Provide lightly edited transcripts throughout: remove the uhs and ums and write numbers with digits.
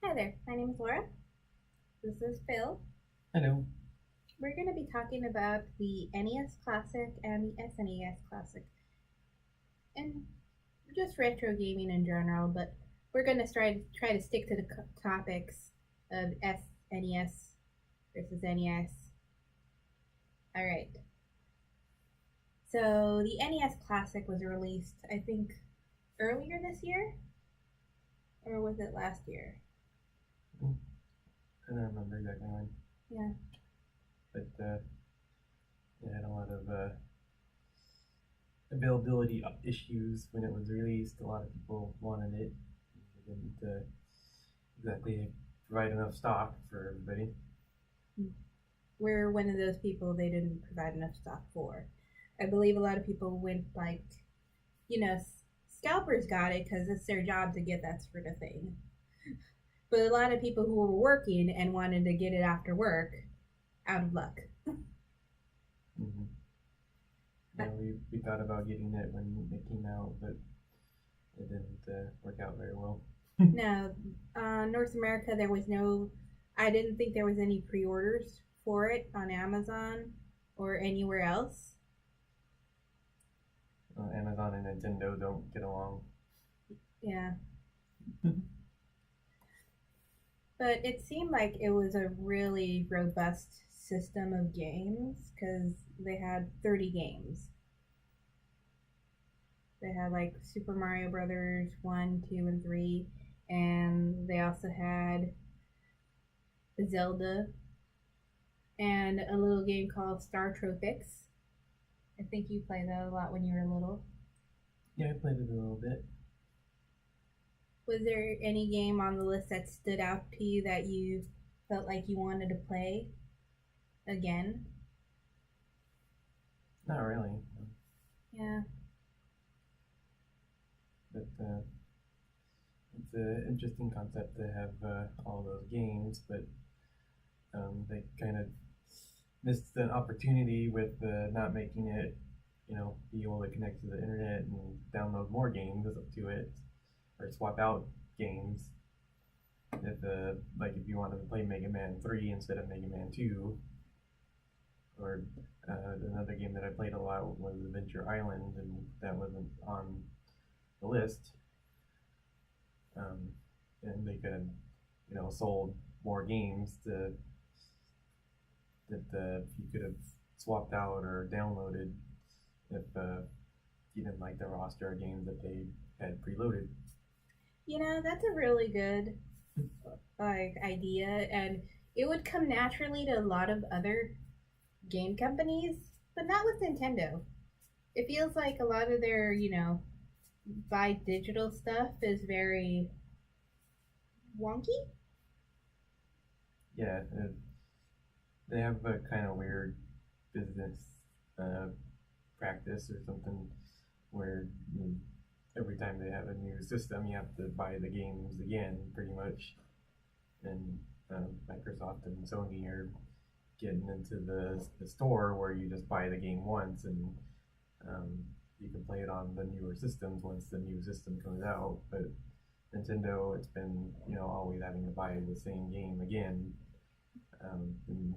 Hi there, my name is Laura. This is Phil. Hello. We're going to be talking about the NES Classic and the SNES Classic and just retro gaming in general, but we're going to try to stick to the topics of SNES versus NES. All right. So the NES Classic was released, I think, earlier this year, or was it last year? I don't remember exactly when, Yeah. but it had a lot of availability issues when it was released. A lot of people wanted it. They didn't exactly provide enough stock for everybody. We're one of those people they didn't provide enough stock for. I believe a lot of people went like, you know, scalpers got it because it's their job to get that sort of thing. But a lot of people who were working and wanted to get it after work, out of luck. Mm-hmm. Yeah, we thought about getting it when it came out, but it didn't work out very well. No, North America, there was no, I didn't think there was any pre orders for it on Amazon or anywhere else. Amazon and Nintendo don't get along. Yeah. But it seemed like it was a really robust system of games because they had 30 games. They had like Super Mario Brothers 1, 2, and 3, and they also had Zelda and a little game called Star Tropics. I think you played that a lot when you were little. Yeah, I played it a little bit. Was there any game on the list that stood out to you that you felt like you wanted to play again? Not really, Yeah. but it's an interesting concept to have all those games, but they kind of missed an opportunity with not making it, be able to connect to the internet and download more games to it, or swap out games. If you wanted to play Mega Man 3 instead of Mega Man 2, or another game that I played a lot was Adventure Island, and that wasn't on the list. Um, and they could have, sold more games that you could have swapped out or downloaded if you didn't like the roster of games that they had preloaded. That's a really good like idea, and it would come naturally to a lot of other game companies, but not with Nintendo. It feels like a lot of their, buy digital stuff is very wonky. Yeah, they have a kind of weird business uh, practice or something where every time they have a new system, you have to buy the games again, pretty much. And Microsoft and Sony are getting into the store where you just buy the game once and um, you can play it on the newer systems once the new system comes out. But Nintendo, it's been always having to buy the same game again. And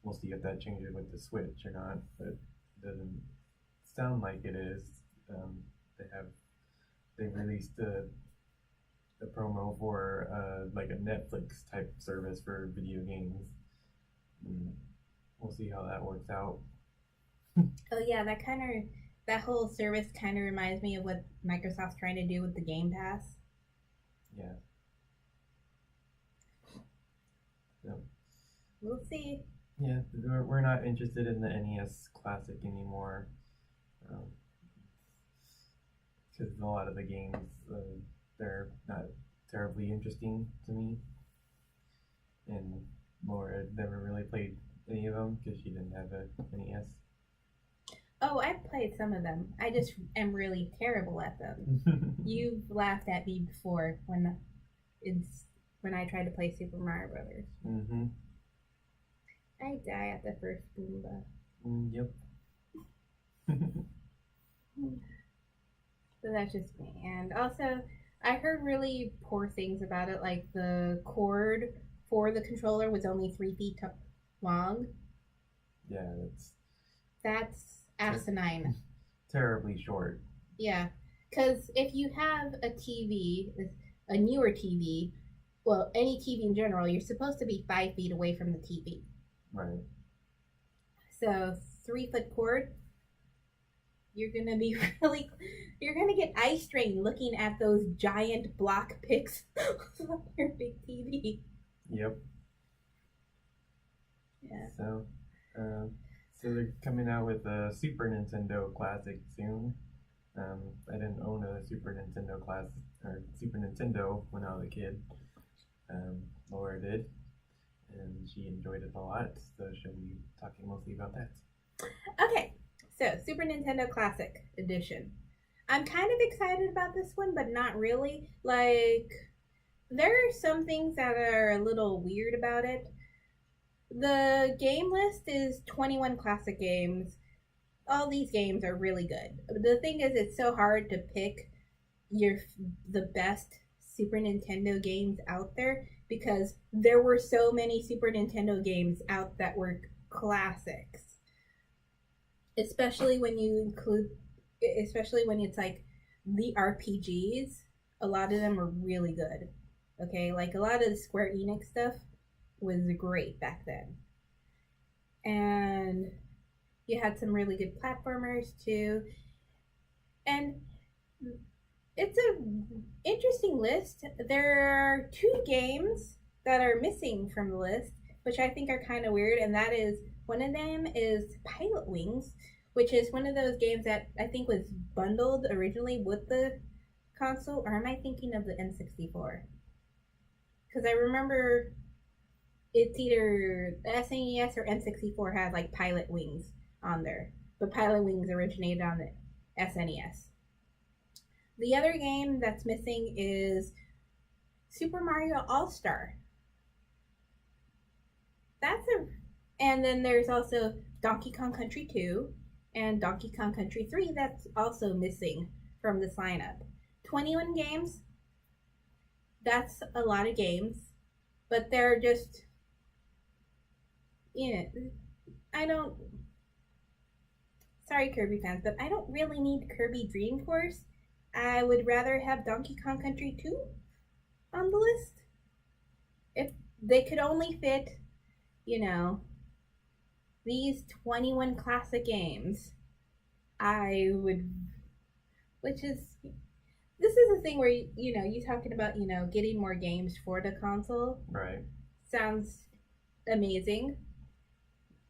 we'll see if that changes with the Switch or not, but it doesn't sound like it is. Um, they have they released a promo for like a Netflix type service for video games. And we'll see how that works out. Oh yeah, that whole service kind of reminds me of what Microsoft's trying to do with the Game Pass. Yeah. So, We'll see. yeah, we're not interested in the NES Classic anymore because a lot of the games they're not terribly interesting to me, and Laura never really played any of them because she didn't have a NES. Oh, I've played some of them. I just am really terrible at them. You've laughed at me before it's when I tried to play Super Mario Brothers. Mm-hmm. I die at the first Goomba. Yep. So that's just me. And also, I heard really poor things about it, like the cord for the controller was only 3 feet long. Yeah, that's That's ter- asinine. terribly short. Yeah, because if you have a TV, a newer TV, well, any TV in general, you're supposed to be 5 feet away from the TV. Right. So 3 foot cord, you're gonna be really, you're gonna get eye strain looking at those giant block pics on your big TV. Yep. Yeah. Uh, so they're coming out with a Super Nintendo Classic soon. I didn't own a Super Nintendo Classic or Super Nintendo when I was a kid. Laura did, and she enjoyed it a lot. So she'll be talking mostly about that. Okay, so Super Nintendo Classic Edition. I'm kind of excited about this one, but not really. Like, there are some things that are a little weird about it. The game list is 21 classic games. All these games are really good. The thing is, it's so hard to pick your the best Super Nintendo games out there because there were so many Super Nintendo games out that were classics. Especially when you include, especially when it's like the RPGs, a lot of them are really good. Okay, like a lot of the Square Enix stuff was great back then. And you had some really good platformers too. And it's a interesting list. There are two games that are missing from the list, which I think are kind of weird, and that is one of them is Pilot Wings, which is one of those games that I think was bundled originally with the console, or am I thinking of the N64? Because I remember it's either the SNES or N64 had like Pilot Wings on there, but Pilot Wings originated on the SNES. The other game that's missing is Super Mario All Star. That's a, and then there's also Donkey Kong Country 2 and Donkey Kong Country 3 that's also missing from this lineup. 21 games. That's a lot of games, but they're just, you know, I don't. Sorry, Kirby fans, but I don't really need Kirby Dream Course. I would rather have Donkey Kong Country 2 on the list. If they could only fit, you know, these 21 classic games, I would, which is, this is a thing where, you talking about, getting more games for the console. Right. Sounds amazing.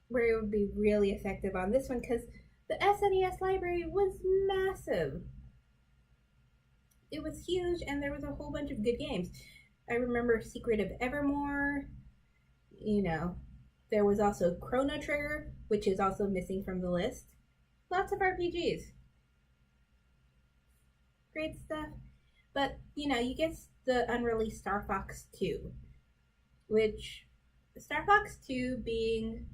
Where it would be really effective on this one because the SNES library was massive. It was huge, and there was a whole bunch of good games. I remember Secret of Evermore. There was also Chrono Trigger, which is also missing from the list. Lots of RPGs. Great stuff. But, you get the unreleased Star Fox 2, which Star Fox 2 being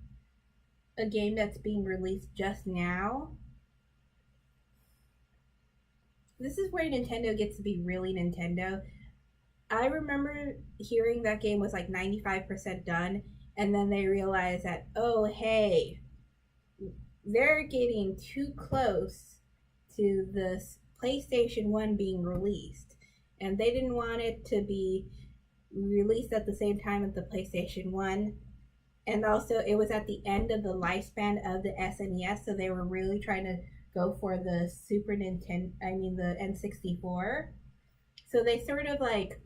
a game that's being released just now. This is where Nintendo gets to be really Nintendo. I remember hearing that game was like 95% done, and then they realized that, oh, hey, they're getting too close to the PlayStation 1 being released, and they didn't want it to be released at the same time as the PlayStation 1. And also, it was at the end of the lifespan of the SNES, so they were really trying to go for the the N64. So they sort of like,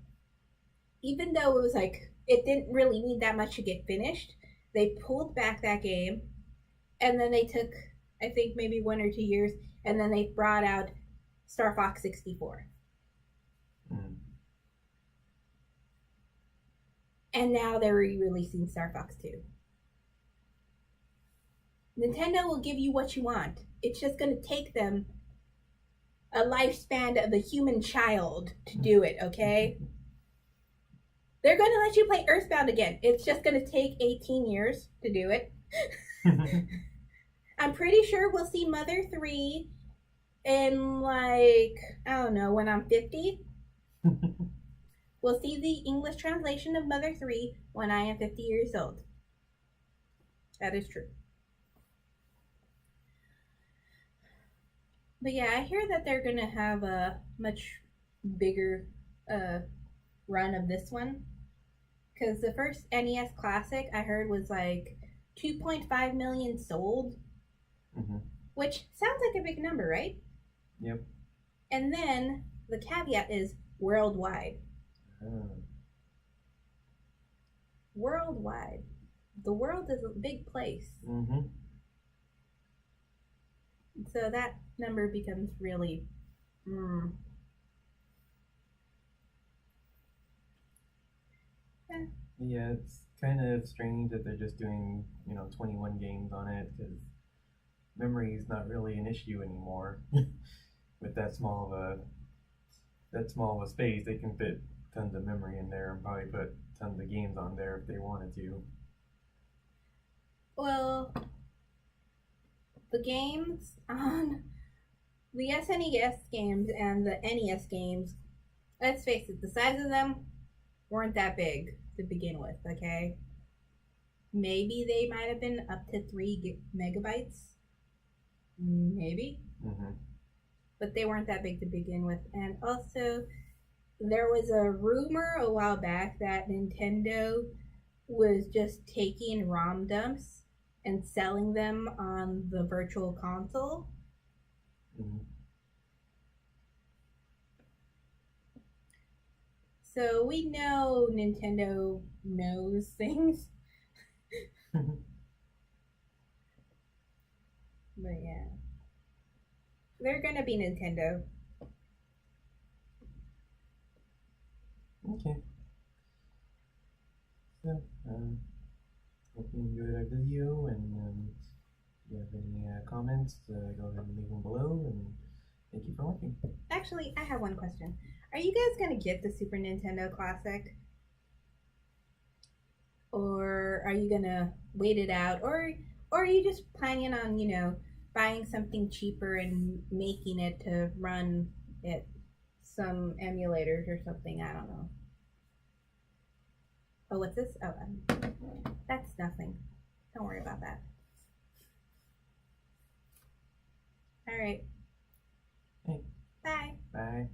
even though it was like, it didn't really need that much to get finished, they pulled back that game, and then they took, I think, maybe 1 or 2 years, and then they brought out Star Fox 64. Mm. And now they're re-releasing Star Fox 2. Nintendo will give you what you want. It's just going to take them a lifespan of a human child to do it, okay? They're going to let you play Earthbound again. It's just going to take 18 years to do it. I'm pretty sure we'll see Mother 3 in, like, I don't know, when I'm 50. We'll see the English translation of Mother 3 when I am 50 years old. That is true. But yeah, I hear that they're gonna have a much bigger uh, run of this one. Because the first NES Classic I heard was like 2.5 million sold, Mm-hmm. which sounds like a big number, right? Yep. And then the caveat is worldwide. Oh. Worldwide. The world is a big place. Mm-hmm. So that number becomes really. Mm. Eh. Yeah, it's kind of strange that they're just doing 21 games on it because memory is not really an issue anymore. With that small of a space, they can fit tons of memory in there and probably put tons of games on there if they wanted to. Well, the games on the SNES games and the NES games, let's face it, the size of them weren't that big to begin with, okay? Maybe they might have been up to 3 megabytes. Maybe. Mm-hmm. But they weren't that big to begin with. And also, there was a rumor a while back that Nintendo was just taking ROM dumps and selling them on the virtual console. Mm-hmm. So we know Nintendo knows things. But yeah. They're gonna be Nintendo. Okay. So, hope you enjoyed our video, and if you have any comments, go ahead and leave them below, and thank you for watching. Actually, I have one question. Are you guys gonna get the Super Nintendo Classic? Or are you gonna wait it out? Or are you just planning on, buying something cheaper and making it to run it some emulators or something? I don't know. Oh, what's this? Oh, that's nothing. Don't worry about that. All right. Hey. Bye. Bye.